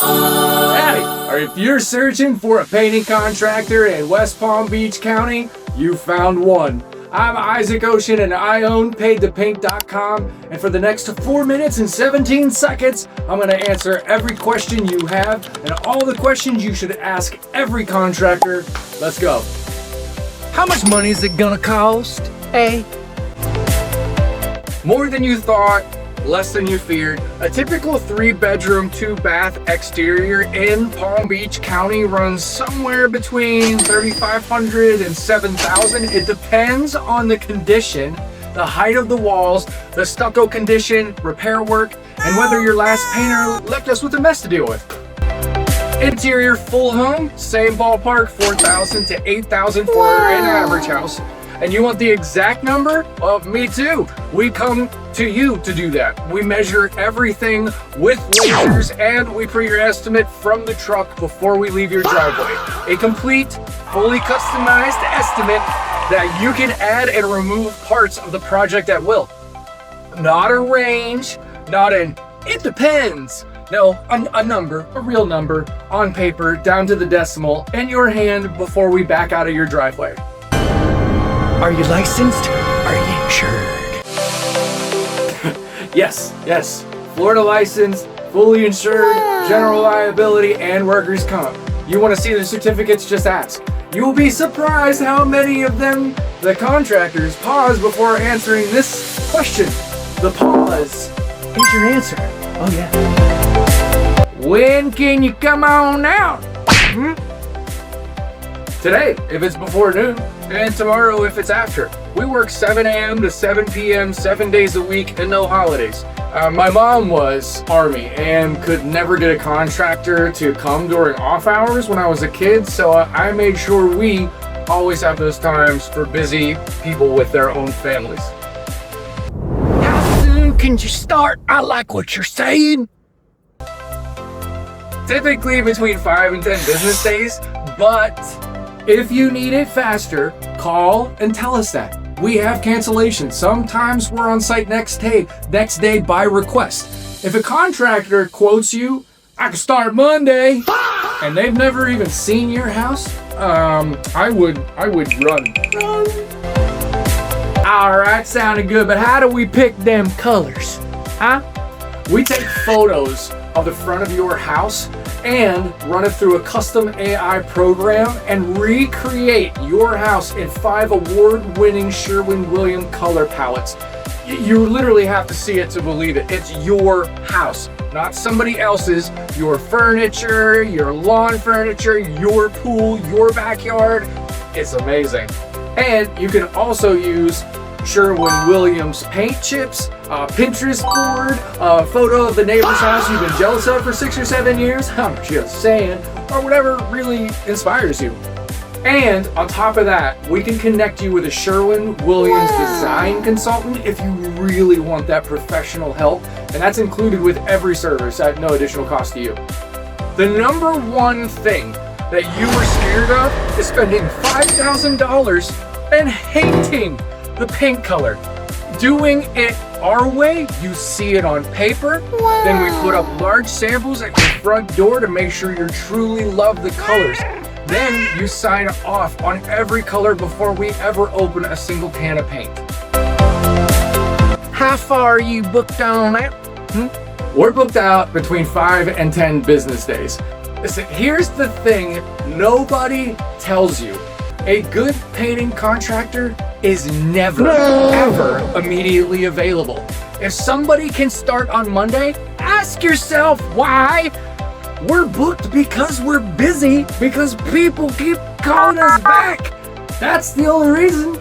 Howdy! Or if you're searching for a painting contractor in West Palm Beach County, you found one. I'm Isaac Ocean and I own PaidToPaint.com, and for the next 4 minutes and 17 seconds, I'm going to answer every question you have and all the questions you should ask every contractor. Let's go. How much money is it gonna cost? Hey? More than you thought, less than you feared. A typical 3-bedroom, 2-bath exterior in Palm Beach County runs somewhere between $3,500 and $7,000. It depends on the condition, the height of the walls, the stucco condition, repair work, and whether your last painter left us with a mess to deal with. Interior full home, same ballpark, $4,000 to $8,000 for an average house. And you want the exact number? Well, me too. We come to you to do that. We measure everything with lasers and we print your estimate from the truck before we leave your driveway. A complete, fully customized estimate that you can add and remove parts of the project at will. Not a range, not an it depends. No, a number, a real number, on paper, down to the decimal, in your hand before we back out of your driveway. Are you licensed? Are you insured? Yes. Florida licensed, fully insured, general liability, and workers' comp. You want to see the certificates? Just ask. You will be surprised how many of them, the contractors, pause before answering this question. The pause is your answer. Oh yeah. When can you come on out? Today, if it's before noon, and tomorrow if it's after. We work 7 a.m. to 7 p.m. 7 days a week and no holidays. My mom was Army and could never get a contractor to come during off hours when I was a kid, so I made sure we always have those times for busy people with their own families. How soon can you start? I like what you're saying. Typically between 5 and 10 business days, but if you need it faster, call and tell us that. We have cancellations. Sometimes we're on site next day by request. If a contractor quotes you, I can start Monday, and they've never even seen your house, I would run. All right, sounded good, but how do we pick them colors? Huh? We take photos of the front of your house and run it through a custom AI program and recreate your house in 5 award-winning Sherwin-Williams color palettes. You literally have to see it to believe it. It's your house, not somebody else's. Your furniture, your lawn furniture, your pool, your backyard. It's amazing. And you can also use Sherwin-Williams paint chips, Pinterest board, a photo of the neighbor's house you've been jealous of for 6 or 7 years, I'm just saying, or whatever really inspires you. And on top of that, we can connect you with a Sherwin-Williams design consultant if you really want that professional help, and that's included with every service at no additional cost to you. The number one thing that you were scared of is spending $5,000 and hating the paint color. Doing it our way, you see it on paper, then we put up large samples at your front door to make sure you truly love the colors. Then you sign off on every color before we ever open a single can of paint. How far are you booked on out? We're booked out between 5 and 10 business days. Listen, here's the thing nobody tells you. A good painting contractor is never, ever immediately available. If somebody can start on Monday, ask yourself why. We're booked because we're busy, because people keep calling us back. That's the only reason.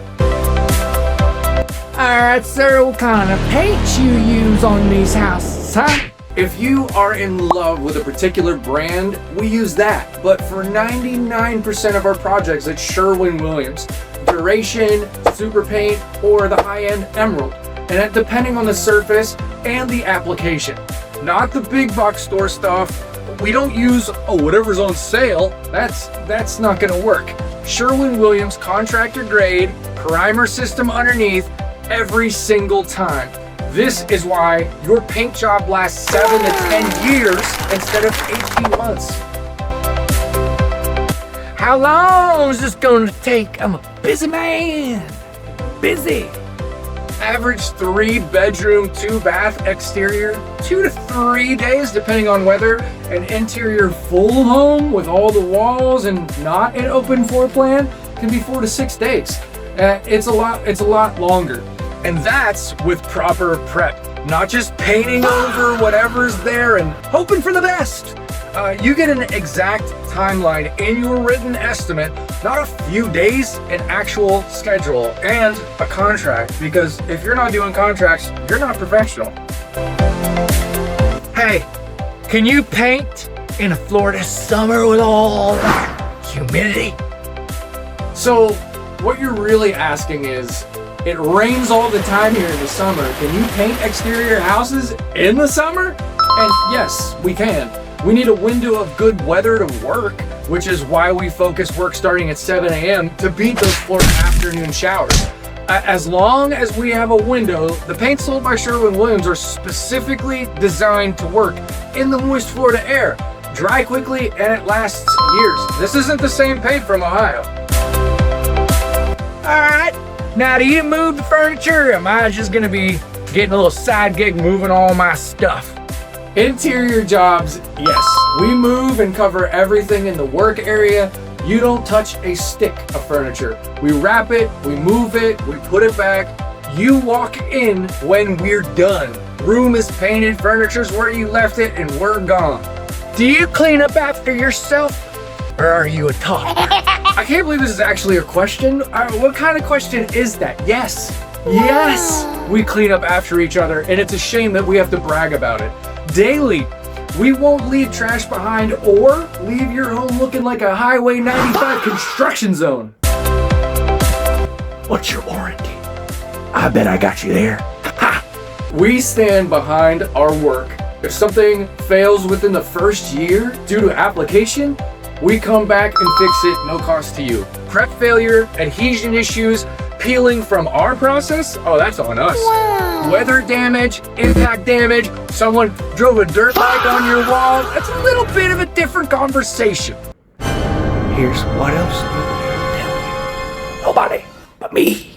Alright, sir, what kind of paint you use on these houses, huh? If you are in love with a particular brand, we use that. But for 99% of our projects, it's Sherwin-Williams. Duration, super paint, or the high-end emerald. And depending on the surface and the application. Not the big box store stuff. We don't use, whatever's on sale. That's not gonna work. Sherwin-Williams Contractor-Grade, primer system underneath, every single time. This is why your paint job lasts 7 to 10 years instead of 18 months. How long is this gonna take? I'm a busy man. Busy. Average 3-bedroom, 2-bath exterior, 2 to 3 days depending on weather. An interior full home with all the walls and not an open floor plan can be 4 to 6 days. It's a lot longer. And that's with proper prep, not just painting over whatever's there and hoping for the best. You get an exact timeline in your written estimate, not a few days, an actual schedule and a contract, because if you're not doing contracts, you're not professional. Hey, can you paint in a Florida summer with all that humidity? So what you're really asking is, it rains all the time here in the summer. Can you paint exterior houses in the summer? And yes, we can. We need a window of good weather to work, which is why we focus work starting at 7 a.m. to beat those Florida afternoon showers. As long as we have a window, the paints sold by Sherwin-Williams are specifically designed to work in the moist Florida air, dry quickly, and it lasts years. This isn't the same paint from Ohio. All right. Now, do you move the furniture? Or am I just gonna be getting a little side gig moving all my stuff? Interior jobs, yes. We move and cover everything in the work area. You don't touch a stick of furniture. We wrap it, we move it, we put it back. You walk in when we're done. Room is painted, furniture's where you left it, and we're gone. Do you clean up after yourself? Or are you a talker? I can't believe this is actually a question. What kind of question is that? Yes. Yes, we clean up after each other, and it's a shame that we have to brag about it. Daily, we won't leave trash behind or leave your home looking like a Highway 95 construction zone. What's your warranty? I bet I got you there. Ha! We stand behind our work. If something fails within the first year due to application, we come back and fix it, no cost to you. Prep failure, adhesion issues, peeling from our process, oh, that's on us. Wow. Weather damage, impact damage, someone drove a dirt bike on your wall, that's a little bit of a different conversation. Here's what else nobody will tell you. Nobody but me.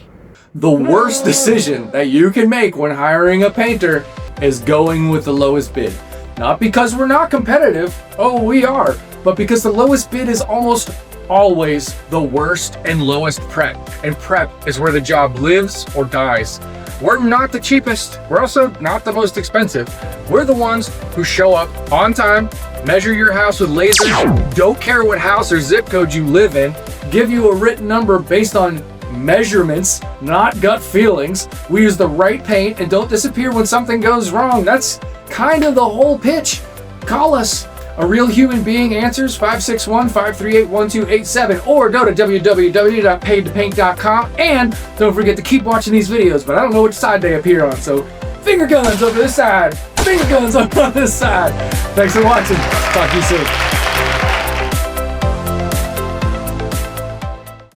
The worst decision that you can make when hiring a painter is going with the lowest bid. Not because we're not competitive, oh, we are, but because the lowest bid is almost always the worst and lowest prep. And prep is where the job lives or dies. We're not the cheapest. We're also not the most expensive. We're the ones who show up on time, measure your house with lasers, don't care what house or zip code you live in, give you a written number based on measurements, not gut feelings. We use the right paint and don't disappear when something goes wrong. That's kind of the whole pitch. Call us. A real human being answers 561-538-1287 or go to www.paidtopaint.com, and don't forget to keep watching these videos, but I don't know which side they appear on, so finger guns over this side, finger guns over on this side. Thanks for watching. Talk to you soon.